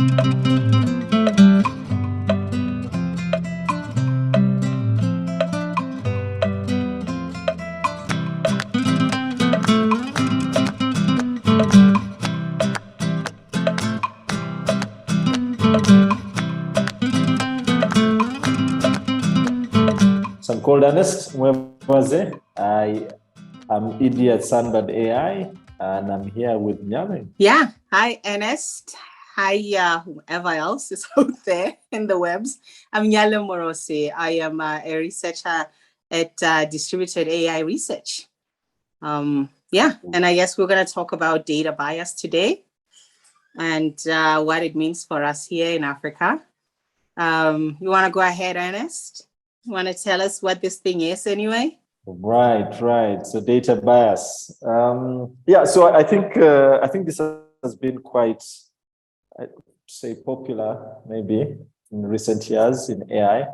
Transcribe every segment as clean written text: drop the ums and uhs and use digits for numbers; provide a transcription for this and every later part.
So I'm called Ernest Mwebaze. I am ED at Sunbird AI, and I'm here with Nyame. Yeah. Hi, Ernest. Hi, whoever else is out there in the webs. I'm Nyale Morose. I am a researcher at Distributed AI Research. Yeah, and I guess we're going to talk about data bias today and what it means for us here in Africa. You want to go ahead, Ernest? You want to tell us what this thing is anyway? Right. So data bias. Yeah. So I think this has been quite, I'd say, popular maybe in recent years in AI.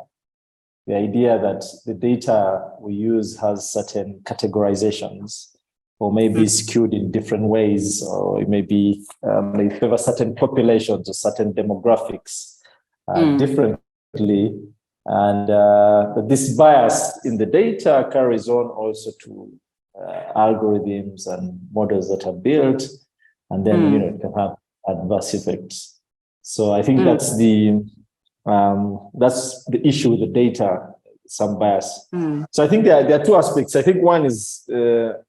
The idea that the data we use has certain categorizations, or maybe skewed in different ways, or it may be may favor certain populations or certain demographics differently. And this bias in the data carries on also to algorithms and models that are built, and then it can have adverse effects. So I think that's the issue with the data, some bias. So I think there are two aspects. I think one is well,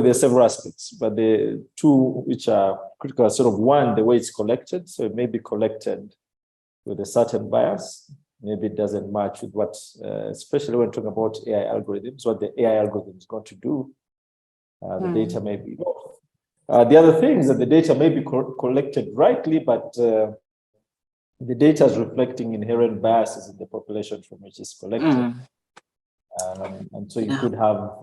there are several aspects, but the two which are critical are sort of one, the way it's collected. So it may be collected with a certain bias. Maybe it doesn't match with what, especially when talking about AI algorithms, what the AI algorithm is going to do. The data may be off. The other thing is that the data may be collected rightly, but the data is reflecting inherent biases in the population from which it's collected. And so you could have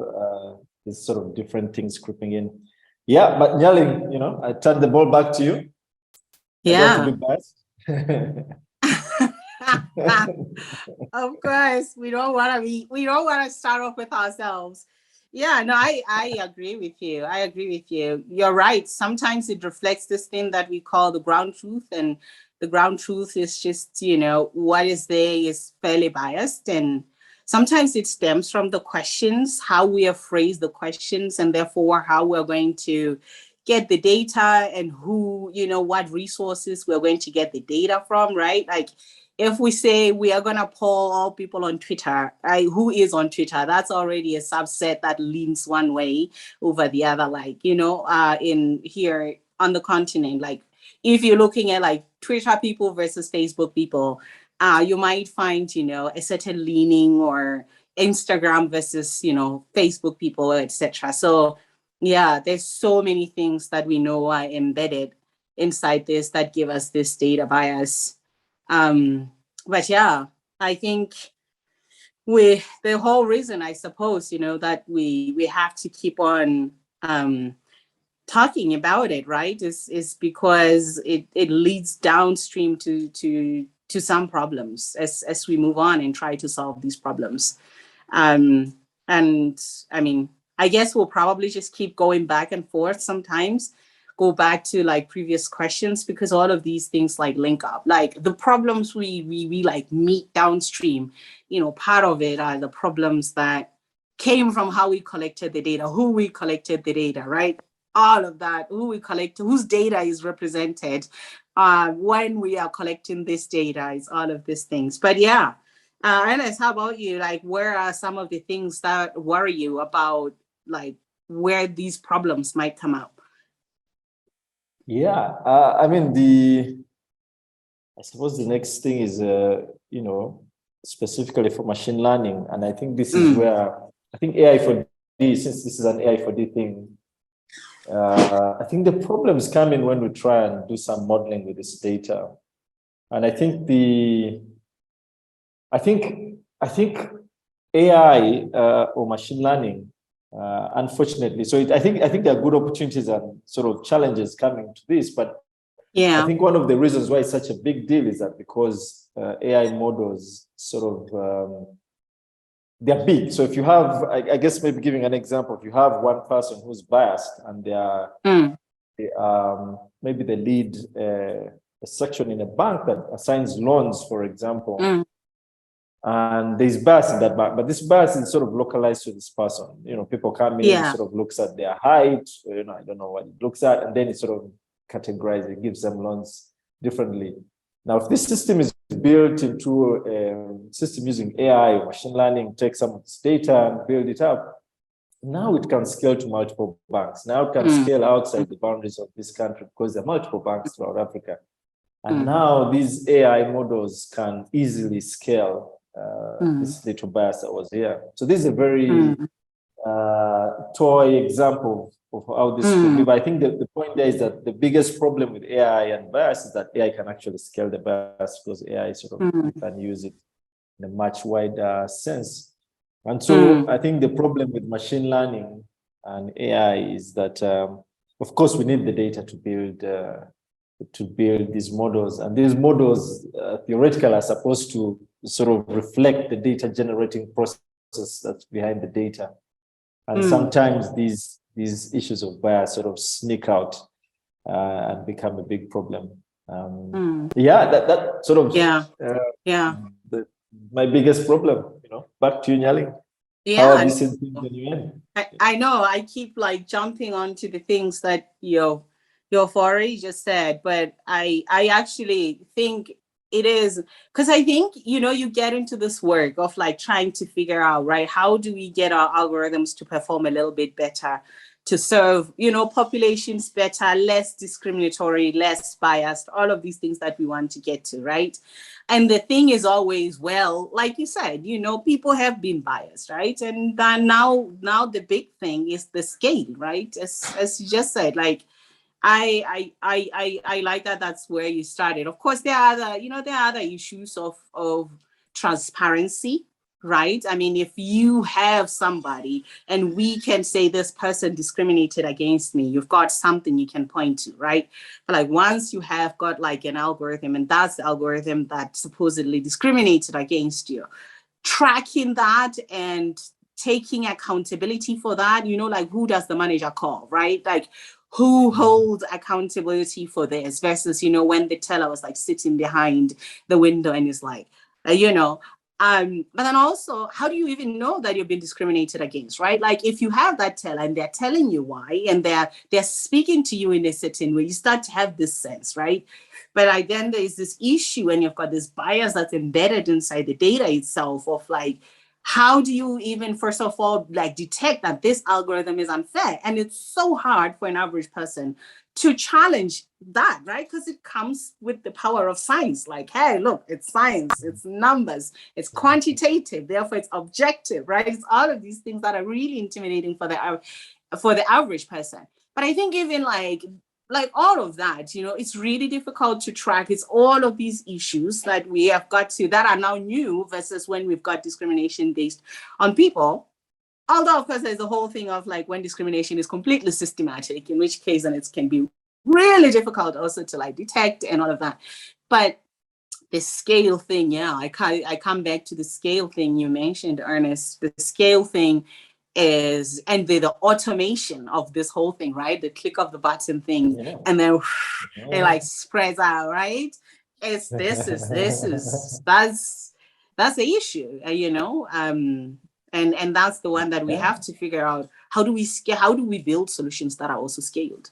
these sort of different things creeping in. Yeah, but Nyale, I turn the ball back to you. Yeah. To be biased. Of course, we don't want to start off with ourselves. Yeah, no, I agree with you. You're right. Sometimes it reflects this thing that we call the ground truth, and the ground truth is just, what is there is fairly biased, and sometimes it stems from the questions, how we have phrased the questions, and therefore how we're going to get the data and who, what resources we're going to get the data from, right? Like if we say we are going to poll all people on Twitter, who is on Twitter? That's already a subset that leans one way over the other, in here on the continent. Like if you're looking at like Twitter people versus Facebook people, you might find, a certain leaning, or Instagram versus, Facebook people, etc. So yeah, there's so many things that we know are embedded inside this that give us this data bias. But yeah, I think the whole reason, I suppose, that we have to keep on talking about it, right, is because it leads downstream to some problems as we move on and try to solve these problems. And I mean, I guess we'll probably just keep going back and forth sometimes, go back to like previous questions, because all of these things like link up. Like the problems we like meet downstream, part of it are the problems that came from how we collected the data, who we collected the data, right? All of that, who we collect, whose data is represented, when we are collecting this data, is all of these things. But yeah, Ernest, how about you? Like, where are some of the things that worry you about, like, where these problems might come up? Yeah, I mean, I suppose the next thing is, specifically for machine learning. And I think this is where, I think AI4D, since this is an AI4D thing, I think the problems come in when we try and do some modeling with this data. And I think I think AI or machine learning, unfortunately, so I think there are good opportunities and sort of challenges coming to this, but yeah, I think one of the reasons why it's such a big deal is that because AI models sort of they're big. So if you have, I guess maybe giving an example, if you have one person who's biased and they are maybe they lead a section in a bank that assigns loans, for example. And there's bias in that bank, but this bias is sort of localized to this person. People come in, sort of looks at their height, I don't know what it looks at, and then it sort of categorizes, it gives them loans differently. Now, if this system is built into a system using AI or machine learning, take some of this data and build it up, now it can scale to multiple banks. Now it can scale outside the boundaries of this country because there are multiple banks throughout Africa. And now these AI models can easily scale this little bias that was here. So this is a very toy example of how this could be. But I think the point there is that the biggest problem with AI and bias is that AI can actually scale the bias because AI sort of can use it in a much wider sense. And so I think the problem with machine learning and AI is that, of course, we need the data to build these models. And these models theoretically are supposed to sort of reflect the data generating process that's behind the data. And sometimes these issues of bias sort of sneak out and become a big problem. That sort of my biggest problem, Back to you, Nyali. How have you seen things on your end? I know I keep like jumping onto the things that your already just said, but I actually think it is, because I think, you get into this work of like trying to figure out, right, how do we get our algorithms to perform a little bit better, to serve, populations better, less discriminatory, less biased, all of these things that we want to get to, right? And the thing is always, well, like you said, people have been biased, right? And then now the big thing is the scale, right? As you just said, like, I like that. That's where you started. Of course, there are other issues of transparency, right? I mean, if you have somebody and we can say this person discriminated against me, you've got something you can point to, right? But like once you have got like an algorithm and that's the algorithm that supposedly discriminated against you, tracking that and taking accountability for that, like who does the manager call, right? Like who holds accountability for this versus, when the teller was like sitting behind the window and is like, but then also, how do you even know that you've been discriminated against, right? Like if you have that teller and they're telling you why, and they're speaking to you in a certain way, you start to have this sense, right? But then there is this issue and you've got this bias that's embedded inside the data itself of like, how do you even, first of all, like detect that this algorithm is unfair? And it's so hard for an average person to challenge that, right? Because it comes with the power of science. Like, hey, look, it's science, it's numbers, it's quantitative, therefore it's objective, right? It's all of these things that are really intimidating for the average person. But I think even like all of that, it's really difficult to track. It's all of these issues that we have got to, that are now new versus when we've got discrimination based on people. Although, of course, there's the whole thing of like when discrimination is completely systematic, in which case then it can be really difficult also to like detect and all of that. But the scale thing, I come back to the scale thing you mentioned, Ernest. The scale thing is, and the automation of this whole thing, right? The click of the button thing, and then it like spreads out, right? That's the issue, and that's the one that we have to figure out. How do we build solutions that are also scaled?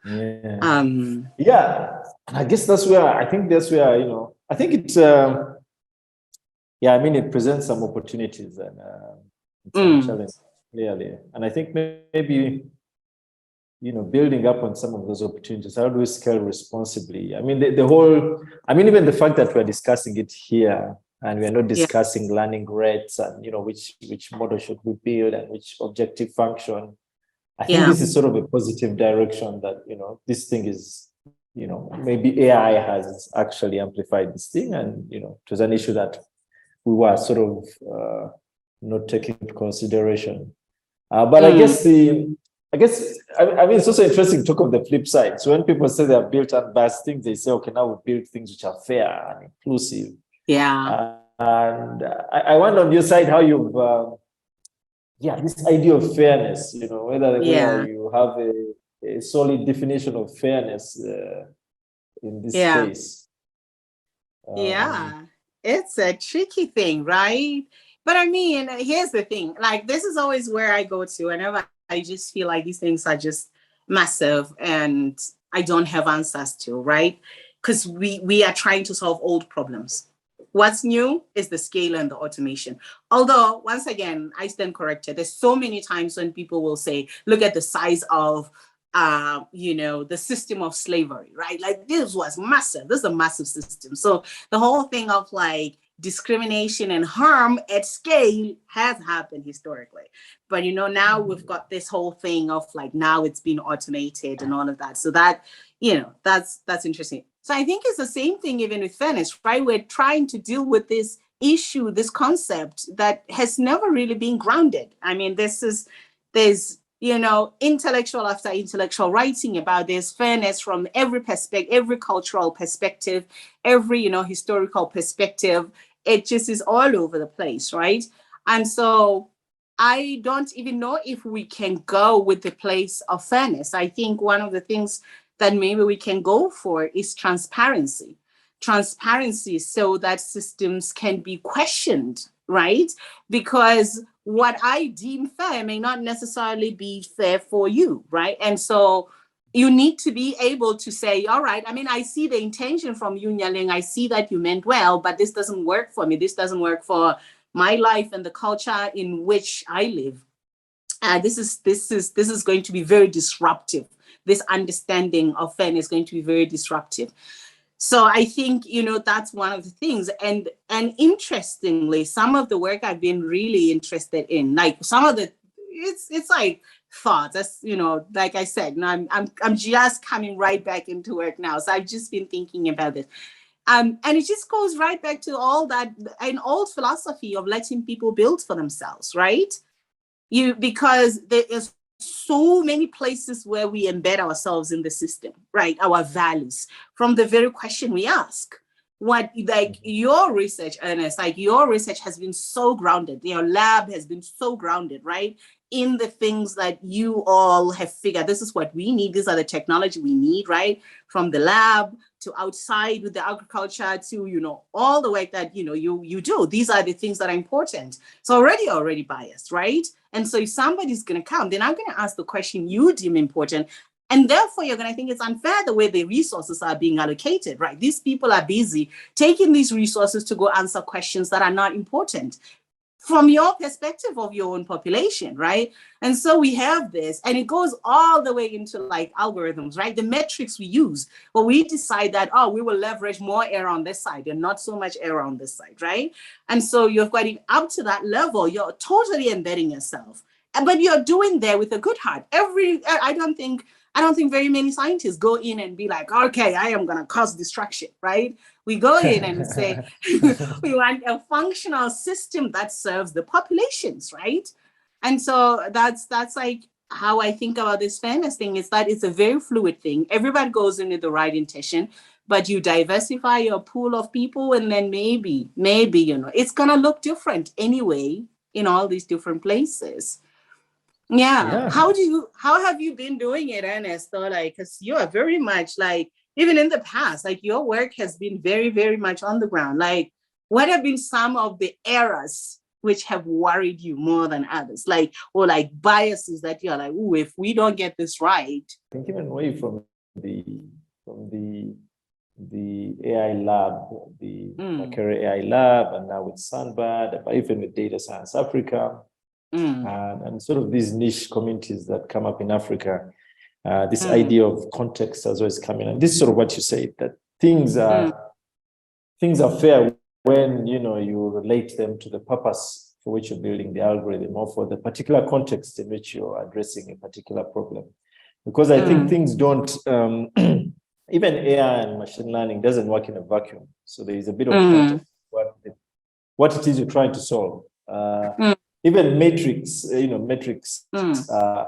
And I guess that's where I think I think it's it presents some opportunities and some challenges clearly. And I think maybe building up on some of those opportunities, how do we scale responsibly? I mean, even the fact that we're discussing it here and we're not discussing learning rates and which model should we build and which objective function. I think this is sort of a positive direction that this thing is maybe AI has actually amplified this thing, and it was an issue that we were sort of not taking into consideration. But I guess it's also interesting to talk of the flip side. So when people say they have built unbiased things, they say, okay, now we build things which are fair and inclusive. And I wonder on your side how you've this idea of fairness, whether you have a a solid definition of fairness in this Yeah. space. Yeah, it's a tricky thing, right? But I mean, here's the thing. Like, this is always where I go to whenever I just feel like these things are just massive and I don't have answers to, right? Because we are trying to solve old problems. What's new is the scale and the automation. Although, once again, I stand corrected. There's so many times when people will say, look at the size of the system of slavery, right? Like, this was massive. This is a massive system. So the whole thing of like discrimination and harm at scale has happened historically. But now we've got this whole thing of like, now it's been automated and all of that. So that, that's interesting. So I think it's the same thing even with fairness, right? We're trying to deal with this issue, this concept that has never really been grounded. I mean, there's intellectual after intellectual writing about this fairness from every perspective, every cultural perspective, every, historical perspective. It just is all over the place, right? And so I don't even know if we can go with the place of fairness. I think one of the things that maybe we can go for is transparency so that systems can be questioned, right? Because what I deem fair may not necessarily be fair for you, right? And so you need to be able to say, all right, I mean, I see the intention from you, Nyaling. I see that you meant well, but this doesn't work for me. This doesn't work for my life and the culture in which I live. This is going to be very disruptive. This understanding of fairness is going to be very disruptive. So I think, that's one of the things. And interestingly, some of the work I've been really interested in, like some of the, it's like thoughts. That's, like I said, I'm just coming right back into work now. So I've just been thinking about this. And it just goes right back to all that, an old philosophy of letting people build for themselves, right? Because there is so many places where we embed ourselves in the system, right? Our values from the very question we ask. Your research, Ernest, your research has been so grounded. Your lab has been so grounded, right? In the things that you all have figured, this is what we need. These are the technology we need, right? From the lab to outside with the agriculture to, all the work that, you do. These are the things that are important. So already biased, right? And so if somebody's going to come, then I'm going to ask the question you deem important. And therefore, you're going to think it's unfair the way the resources are being allocated, right? These people are busy taking these resources to go answer questions that are not important from your perspective of your own population, right? And so we have this, and it goes all the way into like algorithms, right? The metrics we use, but we decide that, we will leverage more error on this side and not so much error on this side, right? And so you've got it up to that level, you're totally embedding yourself, but you're doing there with a good heart. I don't think very many scientists go in and be like, okay, I am going to cause destruction, right? We go in and say, we want a functional system that serves the populations, right? And so that's like how I think about this fairness thing, is that it's a very fluid thing. Everybody goes in with the right intention, but you diversify your pool of people, and then maybe, it's going to look different anyway in all these different places. Yeah. How have you been doing it, Ernest? Though, because you are very much like, even in the past, like your work has been very, very much on the ground. Like, what have been some of the errors which have worried you more than others? Or biases that you're like, oh, if we don't get this right. I think even away from the AI lab, the Makerere AI lab, and now with Sunbird, but even with Data Science Africa. And sort of these niche communities that come up in Africa, this idea of context as well is coming. And this is sort of what you say, that things are fair when you relate them to the purpose for which you're building the algorithm, or for the particular context in which you're addressing a particular problem. Because I think things don't, even AI and machine learning doesn't work in a vacuum. So there is a bit of context, what it is you're trying to solve. Even metrics are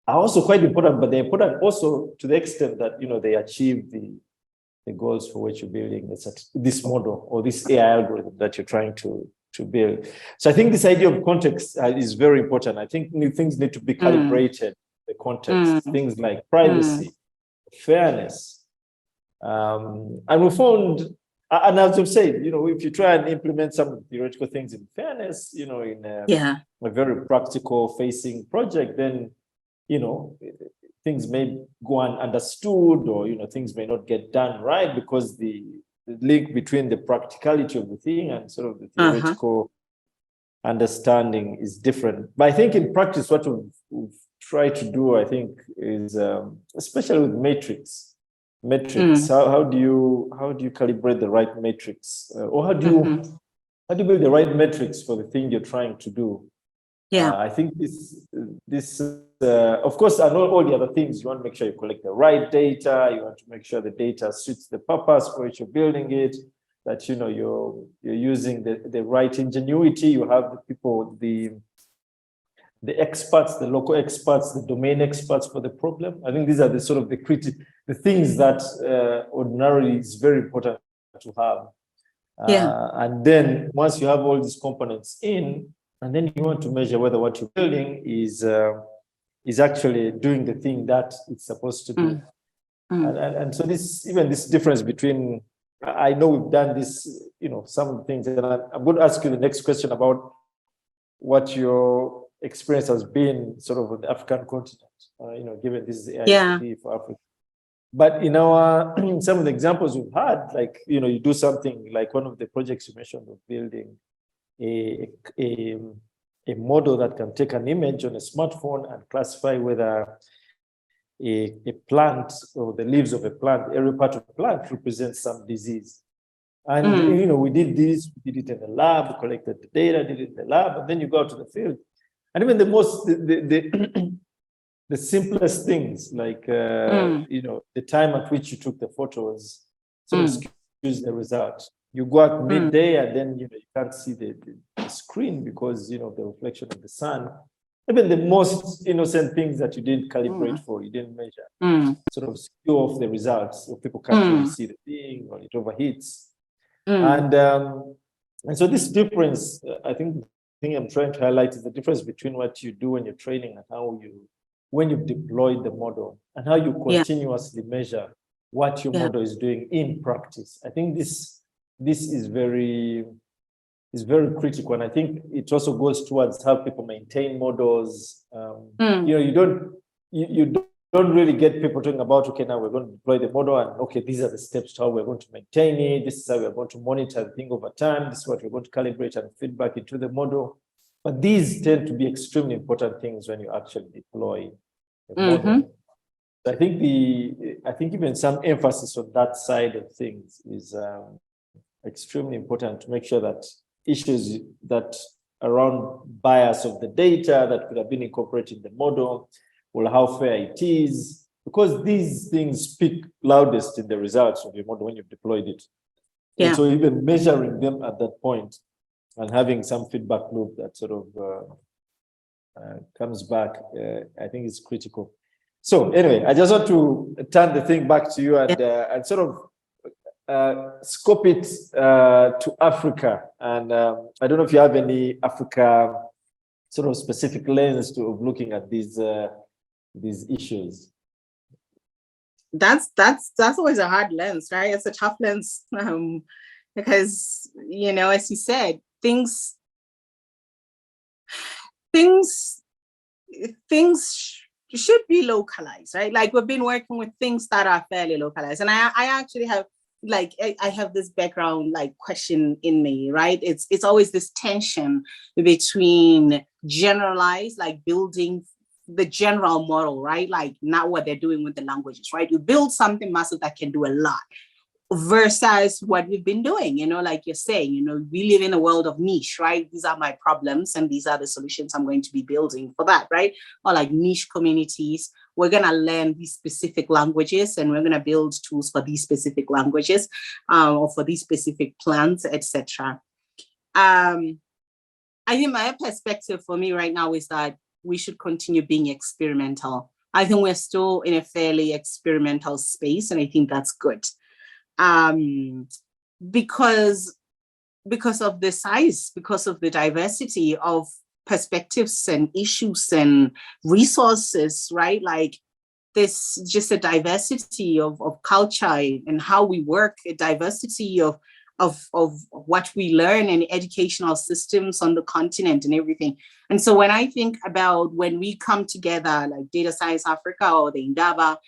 also quite important, but they're important also to the extent that they achieve the goals for which you're building this model or this AI algorithm that you're trying to build. So I think this idea of context is very important. I think new things need to be calibrated in the context, things like privacy, fairness. And we found, and as I've said, you know, if you try and implement some theoretical things in fairness, you know, in a very practical facing project, then, you know, things may go ununderstood, or, you know, things may not get done right because the link between the practicality of the thing and sort of the theoretical understanding is different. But I think in practice, what we've tried to do, I think, is especially with metrics. How do you calibrate the right metrics, or how do you build the right metrics for the thing you're trying to do? I think this of course, and all the other things, you want to make sure you collect the right data. You want to make sure the data suits the purpose for which you're building it. That, you know, you're using the right ingenuity. You have the people, the experts, the local experts, the domain experts for the problem. I think these are the sort of the things that ordinarily is very important to have. And then once you have all these components in, and then you want to measure whether what you're building is actually doing the thing that it's supposed to do. And so this difference between, I know we've done this, you know, some things, and I'm going to ask you the next question about what your experience has been sort of on the African continent, you know, given this is the AI4D for Africa. But in some of the examples we've had, like, you know, you do something like one of the projects you mentioned of building a model that can take an image on a smartphone and classify whether a plant or the leaves of a plant, every part of a plant represents some disease. And, you know, we did this, we did it in the lab, collected the data, did it in the lab, and then you go out to the field. And even the simplest things, like, you know, the time at which you took the photos sort of skews the result. You go out midday, and then, you know, you can't see the screen because, you know, the reflection of the sun. Even the most innocent things that you didn't calibrate for, you didn't measure, sort of skew off the results, so people can't really see the thing, or it overheats. And so this difference, I think the thing I'm trying to highlight is the difference between what you do when you're training and when you've deployed the model, and how you continuously measure what your model is doing in practice. I think this is very critical, and I think it also goes towards how people maintain models. You know, you don't really get people talking about, okay, now we're going to deploy the model, and okay, these are the steps to how we're going to maintain it. This is how we're going to monitor the thing over time. This is what we're going to calibrate and feedback into the model. But these tend to be extremely important things when you actually deploy the model. So I think even some emphasis on that side of things is extremely important to make sure that issues that around bias of the data that could have been incorporated in the model, or how fair it is, because these things speak loudest in the results of your model when you've deployed it. And so even measuring them at that point and having some feedback loop that sort of comes back, I think is critical. So anyway, I just want to turn the thing back to you and sort of scope it to Africa. And I don't know if you have any Africa sort of specific lens of looking at these issues. That's always a hard lens, right? It's a tough lens because, you know, as you said, things should be localized, right? Like, we've been working with things that are fairly localized, and I actually have, like, I have this background, like, question in me, right? It's always this tension between generalized, like, building the general model, right? Like, not what they're doing with the languages, right? You build something massive that can do a lot, versus what we've been doing, you know, like you're saying, you know, we live in a world of niche, right? These are my problems and these are the solutions I'm going to be building for that, right? Or like niche communities, we're going to learn these specific languages and we're going to build tools for these specific languages or for these specific plants, etc. I think my perspective for me right now is that we should continue being experimental. I think we're still in a fairly experimental space, and I think that's good. Because of the size, because of the diversity of perspectives and issues and resources, right? Like this, just a diversity of culture and how we work, a diversity of what we learn and educational systems on the continent and everything. And so when I think about when we come together, like Data Science Africa or the Indaba,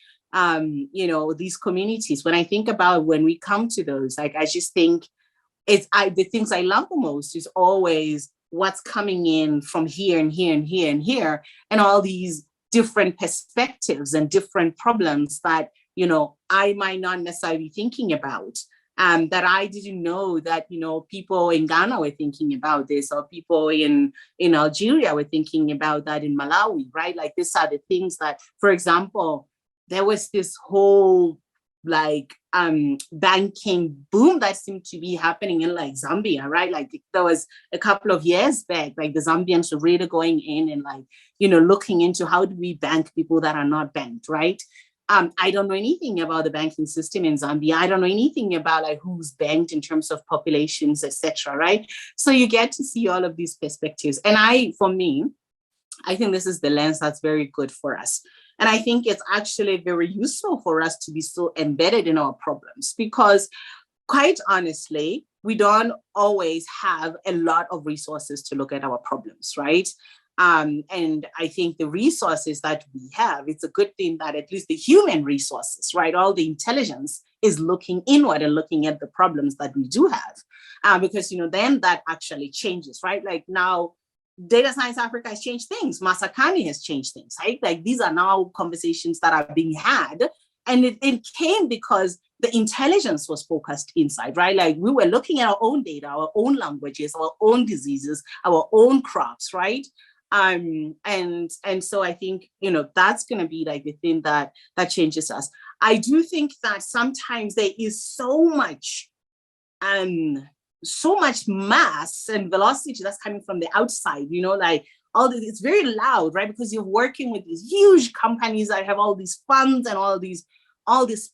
you know, these communities, when I think about when we come to those, like, I just think the things I love the most is always what's coming in from here and here and here and here, and all these different perspectives and different problems that, you know, I might not necessarily be thinking about. That I didn't know that, you know, people in Ghana were thinking about this, or people in Algeria were thinking about that, in Malawi, right? Like, these are the things that, for example, there was this whole like banking boom that seemed to be happening in like Zambia, right? Like, there was a couple of years back, like the Zambians were really going in and like, you know, looking into how do we bank people that are not banked, right? I don't know anything about the banking system in Zambia. I don't know anything about like who's banked in terms of populations, etc. Right? So you get to see all of these perspectives. And for me, I think this is the lens that's very good for us. And I think it's actually very useful for us to be so embedded in our problems, because quite honestly, we don't always have a lot of resources to look at our problems, right? And I think the resources that we have, it's a good thing that at least the human resources, right, all the intelligence is looking inward and looking at the problems that we do have, because, you know, then that actually changes, right? Like now, Data Science Africa has changed things. Masakani has changed things, right? Like, these are now conversations that are being had. And it came because the intelligence was focused inside, right? Like, we were looking at our own data, our own languages, our own diseases, our own crops, right? And so I think, you know, that's going to be like the thing that changes us. I do think that sometimes there is so much mass and velocity that's coming from the outside, you know, like all this, it's very loud, right? Because you're working with these huge companies that have all these funds and all this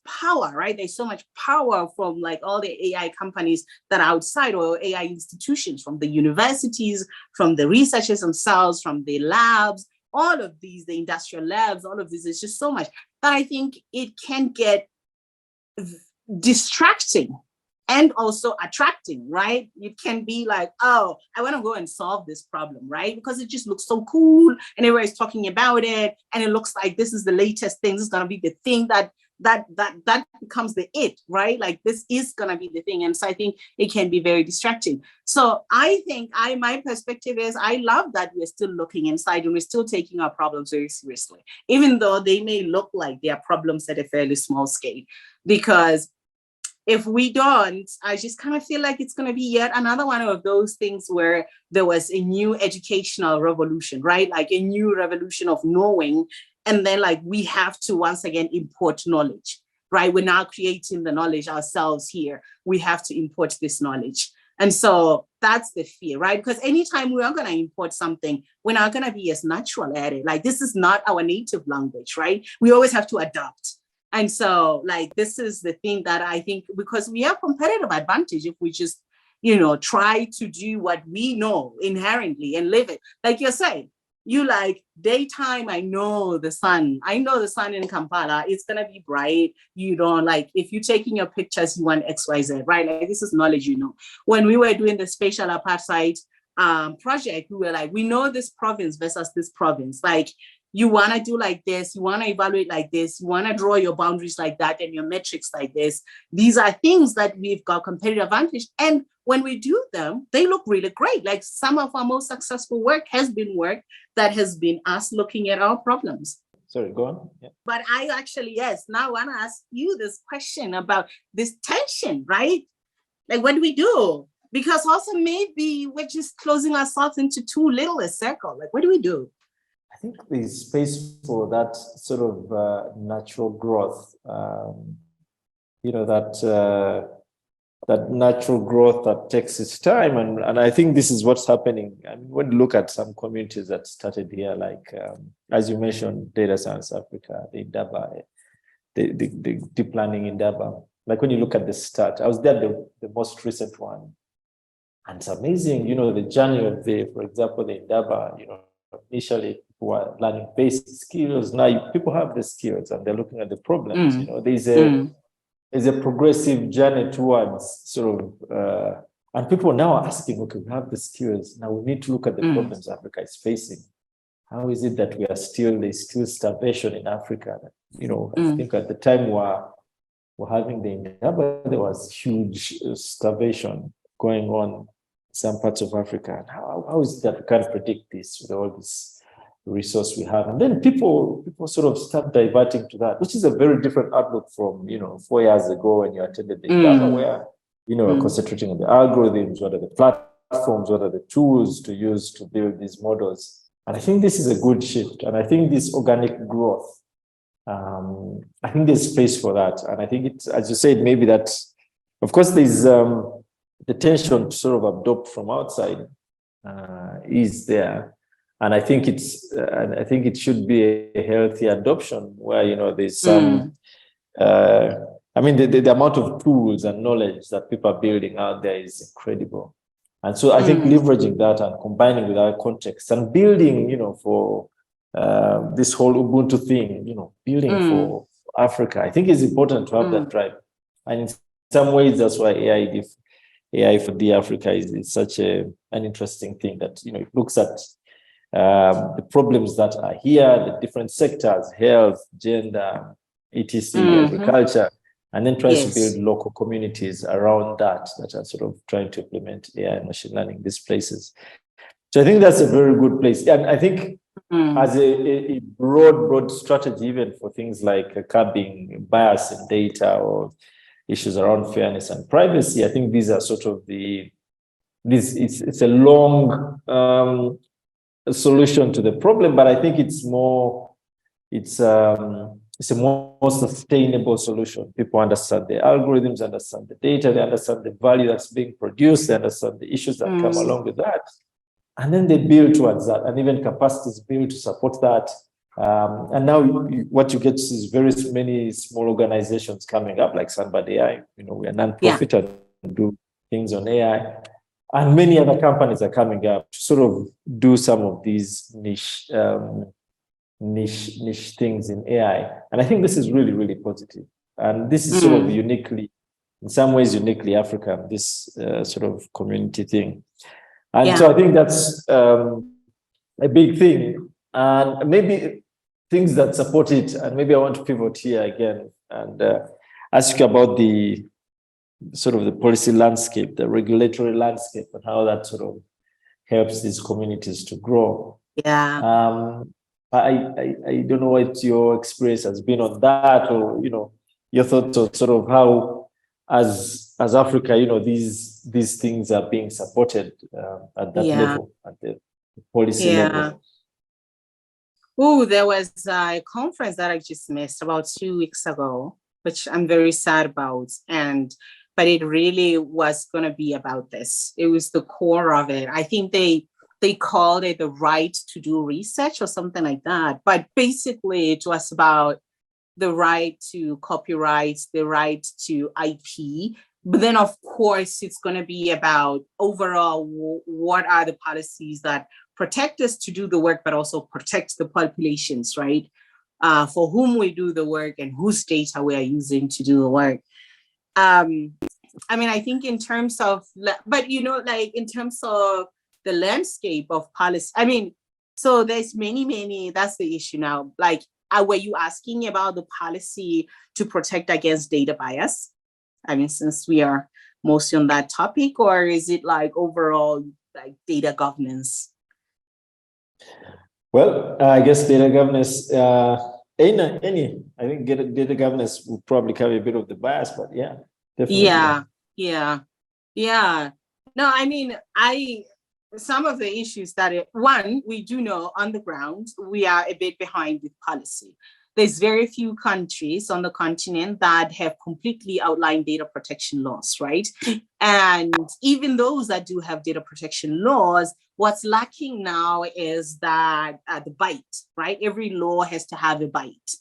power, right? There's so much power from like all the AI companies that are outside, or AI institutions, from the universities, from the researchers themselves, from the labs, all of these, the industrial labs, all of this is just so much that I think it can get distracting and also attracting, right? It can be like, oh, I want to go and solve this problem, right? Because it just looks so cool and everybody's talking about it. And it looks like this is the latest thing. This is going to be the thing that becomes the it, right? Like, this is going to be the thing. And so I think it can be very distracting. So I think my perspective is, I love that we're still looking inside and we're still taking our problems very seriously, even though they may look like they are problems at a fairly small scale. Because if we don't, I just kind of feel like it's going to be yet another one of those things where there was a new educational revolution, right? Like a new revolution of knowing. And then like we have to once again import knowledge, right? We're now creating the knowledge ourselves here. We have to import this knowledge. And so that's the fear, right? Because anytime we are going to import something, we're not going to be as natural at it. Like, this is not our native language, right? We always have to adapt. And so like, this is the thing that I think, because we have competitive advantage if we just, you know, try to do what we know inherently and live it. Like you're saying, you like daytime, I know the sun in Kampala, it's going to be bright. You don't like, if you're taking your pictures, you want XYZ, right? Like, this is knowledge, you know. When we were doing the spatial apartheid project, we were like, we know this province versus this province. Like, you want to do like this, you want to evaluate like this, you want to draw your boundaries like that and your metrics like this. These are things that we've got competitive advantage. And when we do them, they look really great. Like, some of our most successful work has been work that has been us looking at our problems. Sorry, go on. Yeah. But I actually, yes, now I want to ask you this question about this tension, right? Like, what do we do? Because also maybe we're just closing ourselves into too little a circle. Like, what do we do? I think there's space for that sort of natural growth, you know, that natural growth that takes its time. And I think this is what's happening. I mean, when you look at some communities that started here, like, as you mentioned, Data Science Africa, the Indaba, the deep learning Indaba. Like, when you look at the start, I was there, the most recent one. And it's amazing, the journey of for example, the Indaba, initially people were learning basic skills. Now people have the skills and they're looking at the problems. There's a progressive journey towards sort of, and people now are asking, okay, we have the skills. Now we need to look at the problems Africa is facing. How is it that there's still starvation in Africa? I think at the time we're having the Indaba, there was huge starvation going on in some parts of Africa. And how is it that we can't predict this with all this resource we have? And then people sort of start diverting to that, which is a very different outlook from 4 years ago when you attended the Indaba, where concentrating on the algorithms, what are the platforms, what are the tools to use to build these models. And I think this is a good shift. And I think this organic growth, I think there's space for that. And I think it's, as you said, maybe that, of course, there's the tension to sort of adopt from outside is there. And I think it should be a healthy adoption where, there's some, the amount of tools and knowledge that people are building out there is incredible. And so I think leveraging that and combining with our context and building, for this whole Ubuntu thing, building for Africa, I think is important to have that drive. And in some ways, that's why AI4D Africa is such an interesting thing that, it looks at the problems that are here, the different sectors, health, gender, etc., agriculture, and then tries to build local communities around that are sort of trying to implement AI and machine learning in these places. So I think that's a very good place. And I think as a broad strategy, even for things like curbing bias in data or issues around fairness and privacy, I think these are sort of it's a long solution to the problem, but I think it's a more sustainable solution. People understand the algorithms, understand the data, they understand the value that's being produced, they understand the issues that come along with that. And then they build towards that, and even capacities built to support that. And now what you get is very many small organizations coming up, like Sunbird AI. We are non-profit and do things on AI. And many other companies are coming up to sort of do some of these niche things in AI. And I think this is really, really positive. And this is sort of in some ways uniquely African, this sort of community thing. And so I think that's a big thing. And maybe things that support it, and maybe I want to pivot here again and ask you about the sort of the policy landscape, the regulatory landscape, and how that sort of helps these communities to grow. I don't know what your experience has been on that, or your thoughts on sort of how, as Africa, these things are being supported at that level, at the policy level. Oh, there was a conference that I just missed about 2 weeks ago, which I'm very sad about, but it really was going to be about this. It was the core of it. I think they called it the right to do research or something like that. But basically, it was about the right to copyright, the right to IP. But then, of course, it's going to be about overall, what are the policies that protect us to do the work, but also protect the populations, right? For whom we do the work and whose data we are using to do the work. I think in terms of, in terms of the landscape of policy, so there's many, that's the issue now. Were you asking about the policy to protect against data bias? Since we are mostly on that topic, or is it overall data governance? Well, I guess data governance, I think data governance will probably carry a bit of the bias, but yeah, definitely. Yeah. No, some of the issues that, we do know on the ground, we are a bit behind with policy. There's very few countries on the continent that have completely outlined data protection laws, right? And even those that do have data protection laws, what's lacking now is that the bite, right? Every law has to have a bite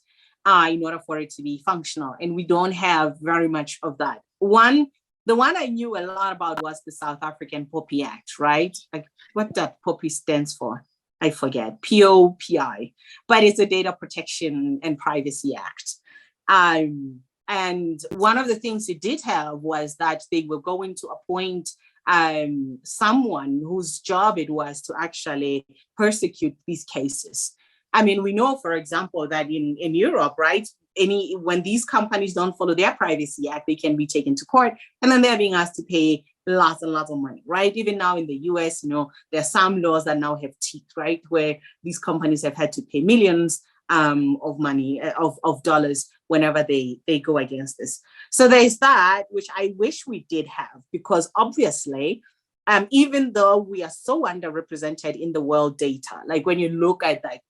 in order for it to be functional. And we don't have very much of that. One, The one I knew a lot about was the South African POPI Act, right? Like what that POPI stands for, I forget, POPI, but it's a Data Protection and Privacy Act. And one of the things it did have was that they were going to appoint someone whose job it was to actually persecute these cases. I mean, we know, for example, that in Europe, right, when these companies don't follow their Privacy Act, they can be taken to court, and then they're being asked to pay lots and lots of money, right? Even now in the US, there are some laws that now have teeth, right, where these companies have had to pay millions of money, of dollars, whenever they go against this. So there's that, which I wish we did have, because obviously, even though we are so underrepresented in the world data, like when you look at like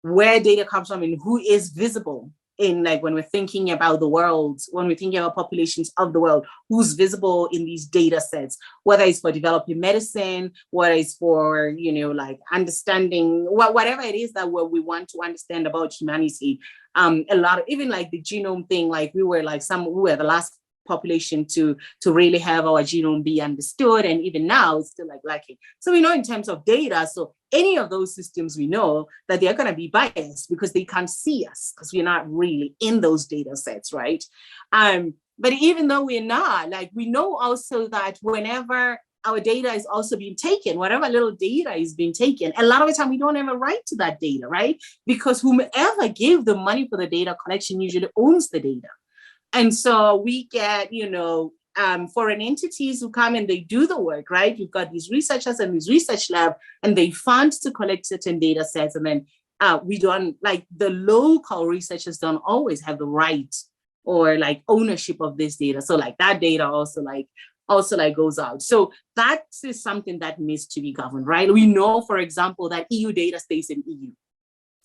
where data comes from and who is visible in, like, when we're thinking about the world, when we're thinking about populations of the world, who's visible in these data sets, whether it's for developing medicine, whether it's for, like understanding whatever it is that we want to understand about humanity. A lot of, even like the genome thing, like we were the last population to really have our genome be understood, and even now it's still like lacking. So we know in terms of data, so any of those systems, we know that they're going to be biased because they can't see us because we're not really in those data sets, right? But even though we're not, like, we know also that whenever our data is also being taken, whatever little data is being taken, a lot of the time we don't have a right to that data, right? Because whomever gave the money for the data collection usually owns the data. And so we get, foreign entities who come and they do the work, right? You've got these researchers and these research lab, and they fund to collect certain data sets. And then we don't, like, the local researchers don't always have the right or like ownership of this data. So like that data also goes out. So that is something that needs to be governed, right? We know, for example, that EU data stays in EU.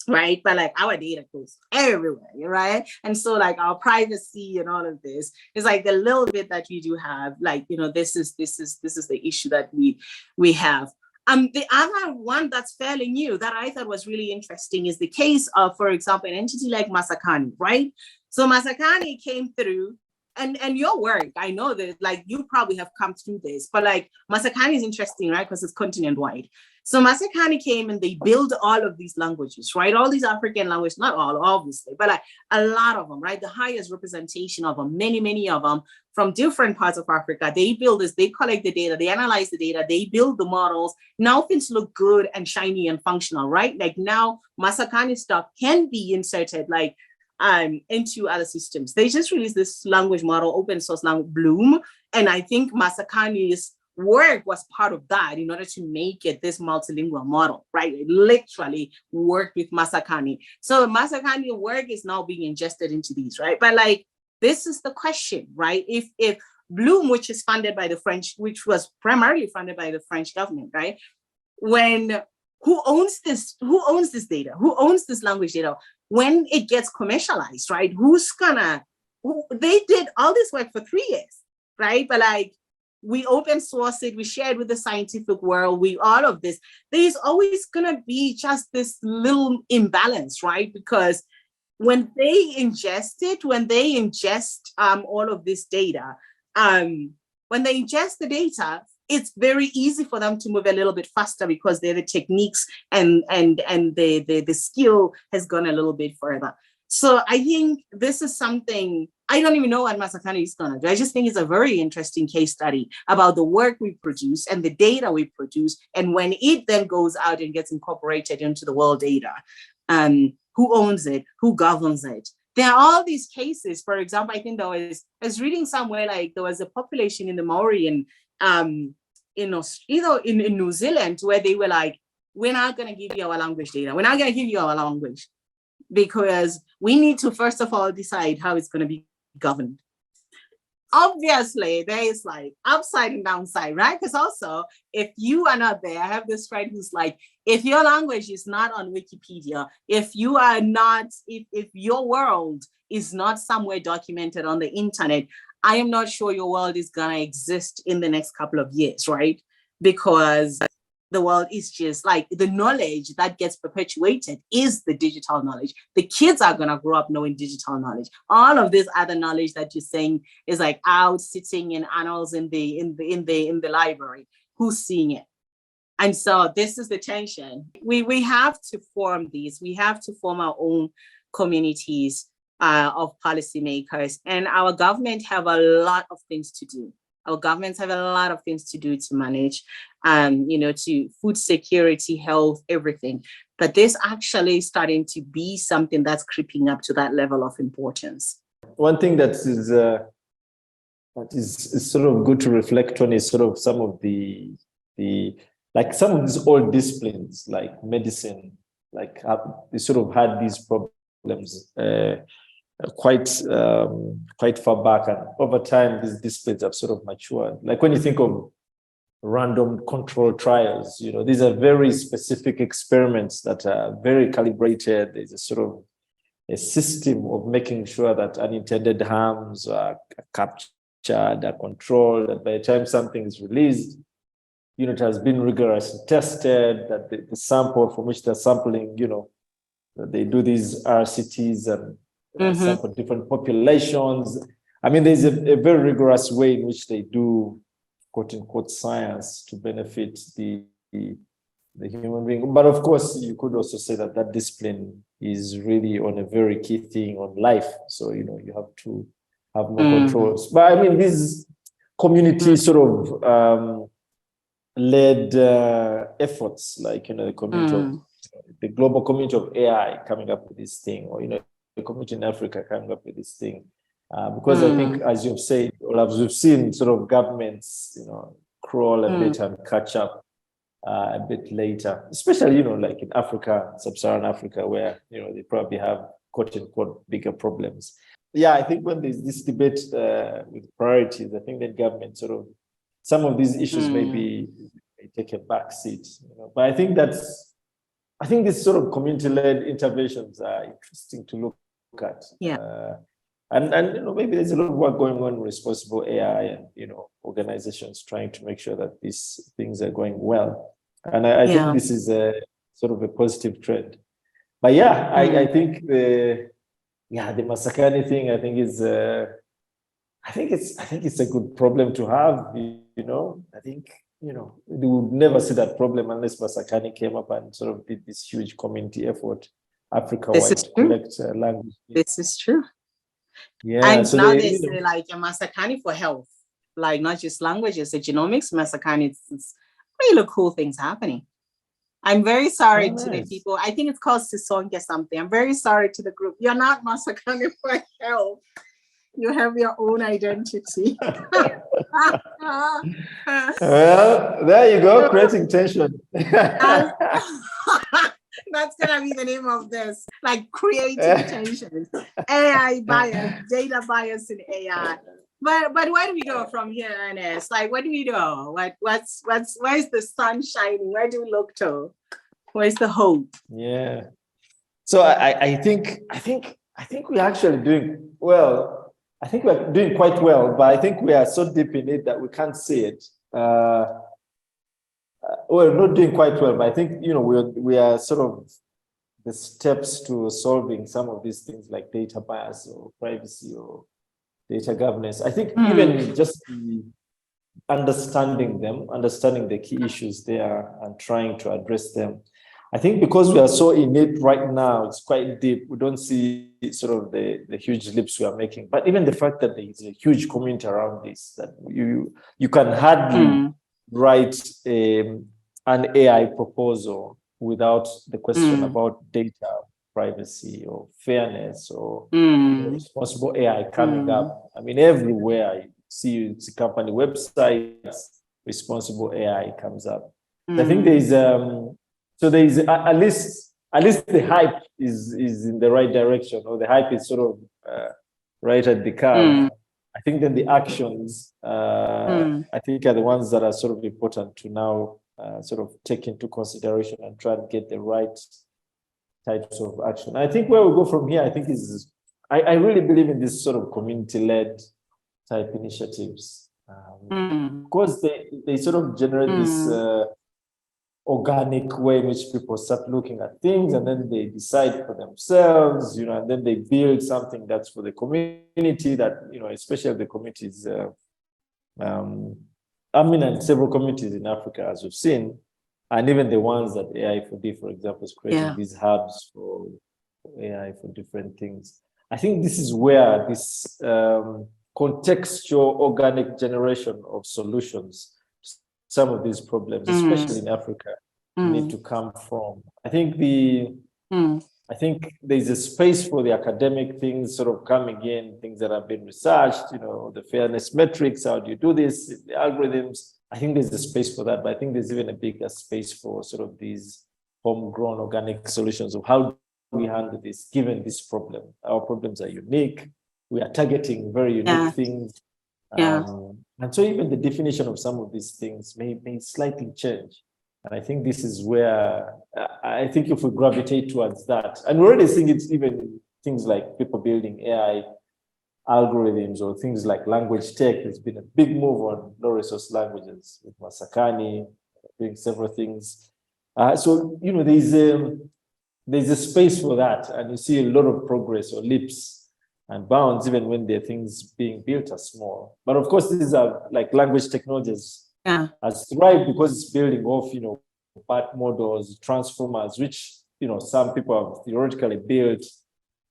Right, but like our data goes everywhere, right? And so like our privacy and all of this is like the little bit that we do have, like, this is the issue that we have. The other one that's fairly new that I thought was really interesting is the case of, for example, an entity like Makerere, right? So Makerere came through. And your work, I know that, like, you probably have come through this, but like Makerere is interesting, right? Because it's continent wide. So Makerere came and they built all of these languages, right? All these African languages, not all, obviously, but like a lot of them, right? The highest representation of them, many of them from different parts of Africa. They build this, they collect the data, they analyze the data, they build the models. Now things look good and shiny and functional, right? Like now Makerere stuff can be inserted, like, into other systems. They just released this language model, open source language, Bloom. And I think Makerere's work was part of that in order to make it this multilingual model, right? It literally worked with Makerere. So Makerere's work is now being ingested into these, right? But like, this is the question, right? If Bloom, which is funded by the French, which was primarily funded by the French government, right? Who owns this data? Who owns this language data? When it gets commercialized, right? They did all this work for 3 years, right? But like, we open source it, we share it with the scientific world, all of this. There's always gonna be just this little imbalance, right? Because when they ingest all of this data, when they ingest the data, it's very easy for them to move a little bit faster because the techniques and the skill has gone a little bit further. So I think this is something, I don't even know what Makerere is gonna do. I just think it's a very interesting case study about the work we produce and the data we produce. And when it then goes out and gets incorporated into the world data, who owns it, who governs it? There are all these cases. For example, I think I was reading somewhere, like there was a population in the Maori in New Zealand where they were like, we're not going to give you our language data. We're not going to give you our language because we need to, first of all, decide how it's going to be governed. Obviously, there is like upside and downside, right? Because also, if you are not there, I have this friend who's like, if your language is not on Wikipedia, if your world is not somewhere documented on the internet, I am not sure your world is going to exist in the next couple of years, right? Because the world is just like the knowledge that gets perpetuated is the digital knowledge. The kids are going to grow up knowing digital knowledge. All of this other knowledge that you're saying is like out sitting in annals in the library. Who's seeing it? And so this is the tension. We have to form these. We have to form our own communities of policymakers, and our government have a lot of things to do. Our governments have a lot of things to do to manage, to food security, health, everything. But this actually is starting to be something that's creeping up to that level of importance. One thing that is sort of good to reflect on is sort of some of the like some of these old disciplines like medicine, like they sort of had these problems quite far back, and over time these disciplines have sort of matured. Like when you think of random control trials, these are very specific experiments that are very calibrated. There's a sort of a system of making sure that unintended harms are captured, are controlled, that by the time something is released, it has been rigorously tested, that the sample from which they're sampling, they do these RCTs and sample different populations. I mean, there's a very rigorous way in which they do, quote unquote, science to benefit the human being. But of course, you could also say that that discipline is really on a very key thing on life. So, you have to have more controls. But I mean, these community sort of led efforts, like, the community of the global community of AI coming up with this thing, or, the community in Africa coming up with this thing. Because I think, as you've said, or as we've seen sort of governments, crawl a bit and catch up a bit later, especially, like in Africa, sub-Saharan Africa, where, they probably have quote unquote bigger problems. Yeah, I think when there's this debate with priorities, I think that government sort of, some of these issues may take a back seat, but I think these sort of community-led interventions are interesting to look at. Yeah. And maybe there's a lot of work going on with responsible AI and, organizations trying to make sure that these things are going well. And I think this is a sort of a positive trend. But yeah, I think the Masakani thing, I think it's a good problem to have, I think, we would never see that problem unless Masakani came up and sort of did this huge community effort Africa-wide to collect language. This is true. Yeah, and so now they say like a Masakani for health, like not just languages, the genomics, Masakani, it's really cool things happening. I'm very sorry to the people. I think it's called Sisonke something. I'm very sorry to the group. You're not Masakani for health. You have your own identity. Well, there you go, creating tension. That's gonna be the name of this, like creating tension, AI bias, data bias in AI. But where do we go from here, Ernest? Like, what do we do? Where's the sun shining? Where do we look to? Where's the hope? Yeah. So I think we're actually doing well. I think we're doing quite well, but I think we are so deep in it that we can't see it. We're not doing quite well, but I think, we are sort of the steps to solving some of these things like data bias or privacy or data governance. I think even just understanding the key issues there and trying to address them. I think because we are so in it right now, it's quite deep. We don't see sort of the huge leaps we are making. But even the fact that there is a huge community around this, that you can hardly write an AI proposal without the question about data privacy or fairness or responsible AI coming up. I mean, everywhere you see company websites, responsible AI comes up. I think there is so there is at least the hype is in the right direction, or the hype is sort of right at the curve. I think then the actions, I think, are the ones that are sort of important to now sort of take into consideration and try and get the right types of action. I think where we go from here, I think I really believe in this sort of community-led type initiatives, because they sort of generate this organic way in which people start looking at things, and then they decide for themselves, and then they build something that's for the community that, especially the communities, and several communities in Africa, as we've seen, and even the ones that AI4D, for example, is creating these hubs for AI for different things. I think this is where this contextual organic generation of solutions, some of these problems, especially in Africa, need to come from. I think there's a space for the academic things sort of coming in, things that have been researched, the fairness metrics, how do you do this, the algorithms. I think there's a space for that, but I think there's even a bigger space for sort of these homegrown organic solutions of how we handle this, given this problem. Our problems are unique. We are targeting very unique things. And so even the definition of some of these things may slightly change. And I think this is where, I think if we gravitate towards that, and we're already seeing it even things like people building AI algorithms or things like language tech. There's been a big move on low resource languages with Masakani doing several things. So, there's a space for that. And you see a lot of progress or leaps and bounds, even when the things being built are small. But of course, these are like language technologies has thrived because it's building off, BAT models, transformers, which, some people have theoretically built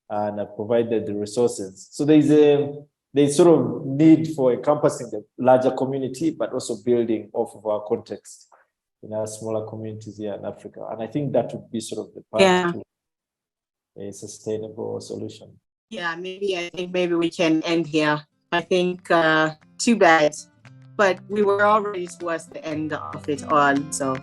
and have provided the resources. So there's sort of need for encompassing the larger community, but also building off of our context in our smaller communities here in Africa. And I think that would be sort of the path to a sustainable solution. Yeah, maybe we can end here. I think too bad, but we were already towards the end of it all. So